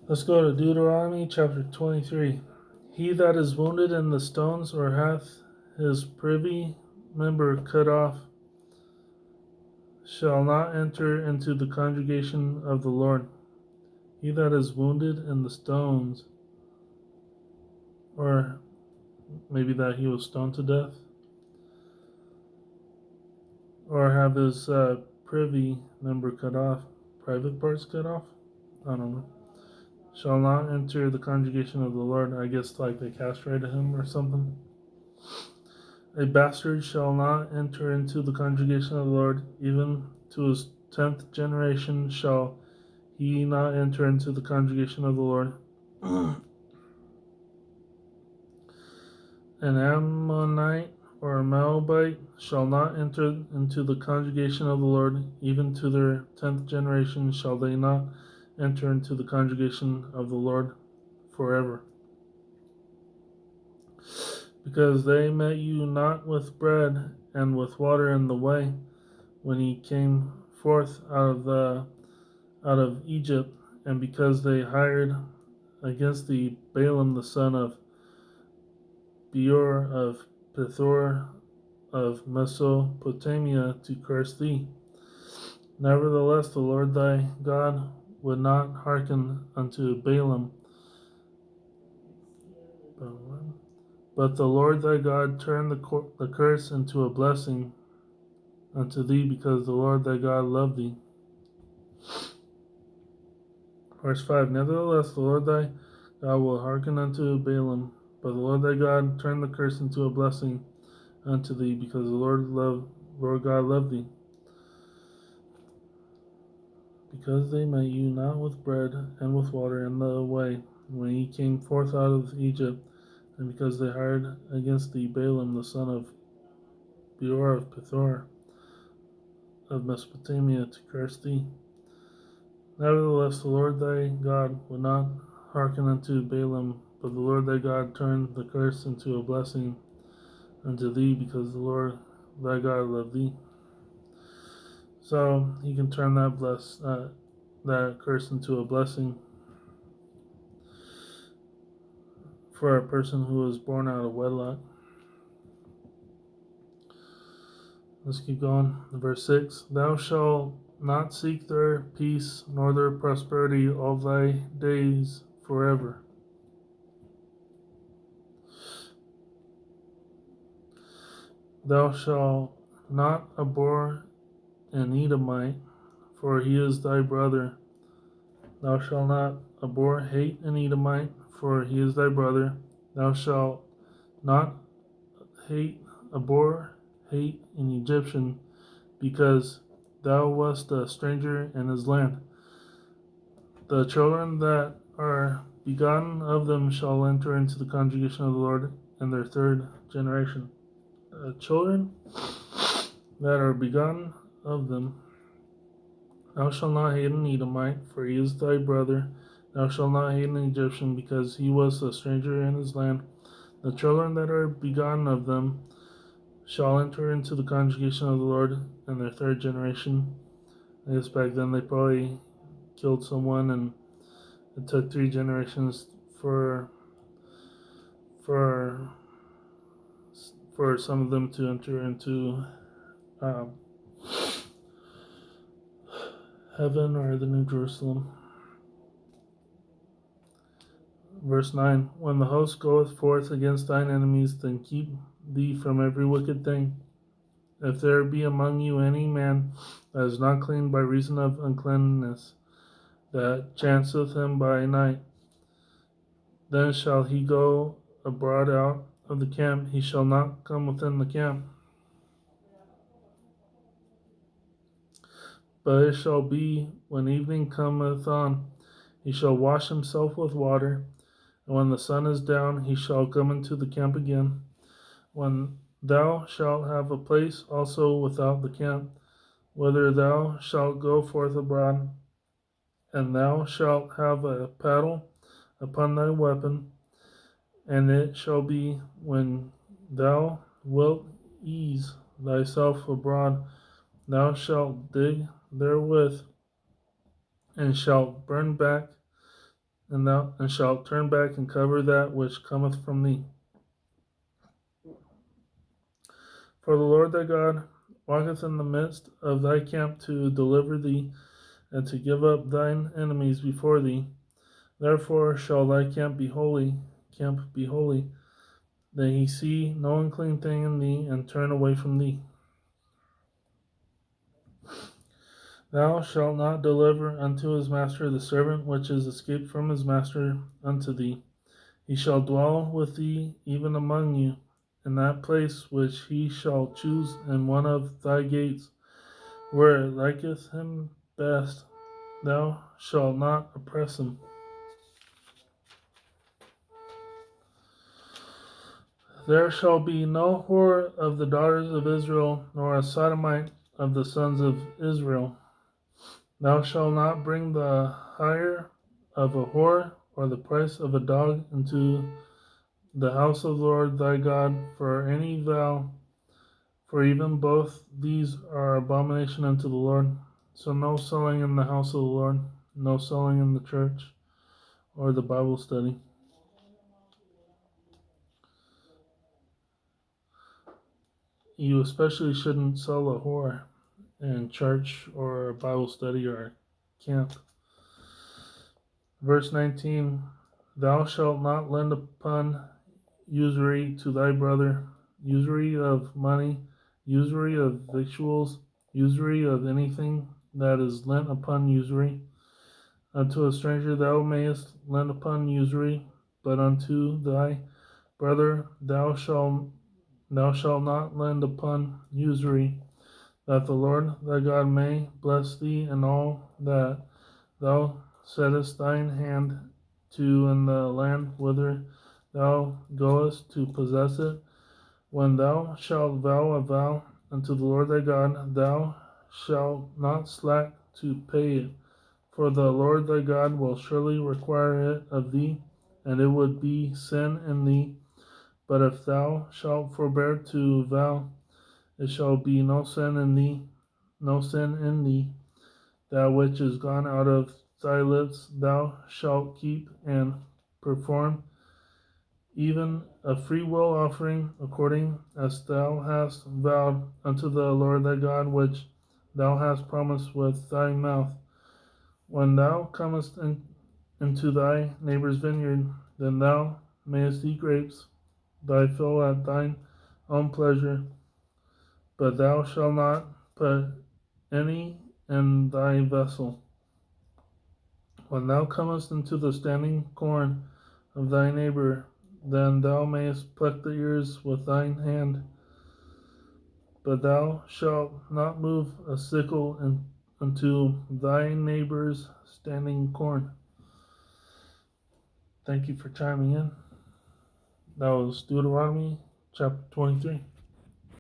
Let's go to Deuteronomy chapter 23. He that is wounded in the stones or hath his privy member cut off shall not enter into the congregation of the Lord. He that is wounded in the stones, or maybe that he was stoned to death, or have his privy member cut off, private parts cut off, I don't know, shall not enter the congregation of the Lord. I guess like they castrated him or something. A bastard shall not enter into the congregation of the Lord, even to his 10th generation shall he not enter into the congregation of the Lord. An Ammonite or a Moabite shall not enter into the congregation of the Lord, even to their 10th generation shall they not enter into the congregation of the Lord forever. Because they met you not with bread and with water in the way, when he came forth out of Egypt, and because they hired against thee Balaam the son of Beor of Pethor of Mesopotamia to curse thee. Nevertheless, the Lord thy God would not hearken unto Balaam, but the Lord thy God turned the curse into a blessing unto thee, because the Lord thy God loved thee. Verse 5. Nevertheless, the Lord thy God will hearken unto Balaam, but the Lord thy God turned the curse into a blessing unto thee, because the Lord God loved thee. Because they met you not with bread and with water in the way, when ye came forth out of Egypt, and because they hired against thee Balaam the son of Beor of Pethor of Mesopotamia to curse thee. Nevertheless, the Lord thy God would not hearken unto Balaam, but the Lord thy God turned the curse into a blessing unto thee, because the Lord thy God loved thee. So he can turn that curse into a blessing for a person who was born out of wedlock. Let's keep going. Verse 6. Thou shalt not seek their peace nor their prosperity all thy days forever. Thou shalt not abhor an Edomite, for he is thy brother. Thou shalt not hate an Edomite, for he is thy brother. Thou shalt not hate an Egyptian, because thou wast a stranger in his land. The children that are begotten of them shall enter into the congregation of the Lord in their 3rd generation. Children that are begotten of them. Thou shalt not hate an Edomite, for he is thy brother. Thou shalt not hate an Egyptian, because he was a stranger in his land. The children that are begotten of them shall enter into the congregation of the Lord in their 3rd generation. I guess back then they probably killed someone, and it took 3 generations for for some of them to enter into um, heaven or the New Jerusalem. Verse 9. When the host goeth forth against thine enemies, then keep thee from every wicked thing. If there be among you any man that is not clean by reason of uncleanness, that chanceth him by night, then shall he go abroad out of the camp, he shall not come within the camp. But it shall be, when evening cometh on, he shall wash himself with water, and when the sun is down, he shall come into the camp again. When thou shalt have a place also without the camp, whither thou shalt go forth abroad, and thou shalt have a paddle upon thy weapon, and it shall be, when thou wilt ease thyself abroad, thou shalt dig therewith, and shalt and thou shalt turn back and cover that which cometh from thee. For the Lord thy God walketh in the midst of thy camp to deliver thee, and to give up thine enemies before thee. Therefore shall thy camp be holy, that he see no unclean thing in thee, and turn away from thee. Thou shalt not deliver unto his master the servant which is escaped from his master unto thee. He shall dwell with thee even among you, in that place which he shall choose in one of thy gates, where it liketh him best. Thou shalt not oppress him. There shall be no whore of the daughters of Israel, nor a sodomite of the sons of Israel. Thou shalt not bring the hire of a whore or the price of a dog into the house of the Lord thy God for any vow, for even both these are abomination unto the Lord. So no selling in the house of the Lord, no selling in the church or the Bible study. You especially shouldn't sell a whore in church or Bible study or camp. Verse 19, thou shalt not lend upon usury to thy brother, usury of money, usury of victuals, usury of anything that is lent upon usury. Unto a stranger thou mayest lend upon usury, but unto thy brother thou shalt not lend upon usury, that the Lord thy God may bless thee in all that thou settest thine hand to in the land whither thou goest to possess it. When thou shalt vow a vow unto the Lord thy God, thou shalt not slack to pay it, for the Lord thy God will surely require it of thee, and it would be sin in thee. But if thou shalt forbear to vow, it shall be no sin in thee. That which is gone out of thy lips thou shalt keep and perform, even a freewill offering, according as thou hast vowed unto the Lord thy God, which thou hast promised with thy mouth. When thou comest into thy neighbor's vineyard, then thou mayest eat grapes, thy fill at thine own pleasure, but thou shalt not put any in thy vessel. When thou comest into the standing corn of thy neighbor, then thou mayest pluck the ears with thine hand, but thou shalt not move a sickle unto thy neighbor's standing corn. Thank you for chiming in. That was Deuteronomy chapter 23.